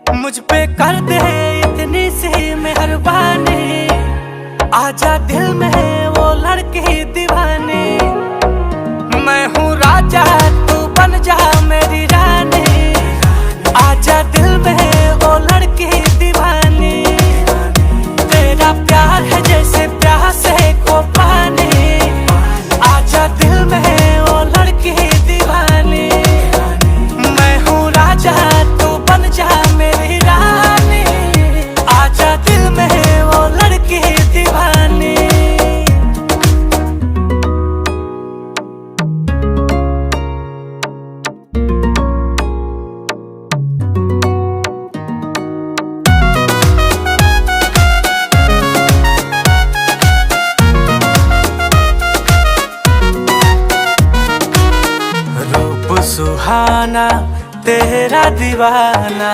मुझ पे कर दे इतनी सी मेहरबानी, आजा दिल में वो लड़की दीवानी। मैं हूँ राजा तू बन जा मेरी रानी, आजा दिल में वो लड़की दीवानी। तेरा प्यार है जैसे प्यास है को पानी, आजा दिल में वो लड़की दीवानी। मैं हूँ राजा तू बन जा मेरी रानी, आजा दिल में वो लड़की दीवानी। रूप सुहाना तेरा दीवाना,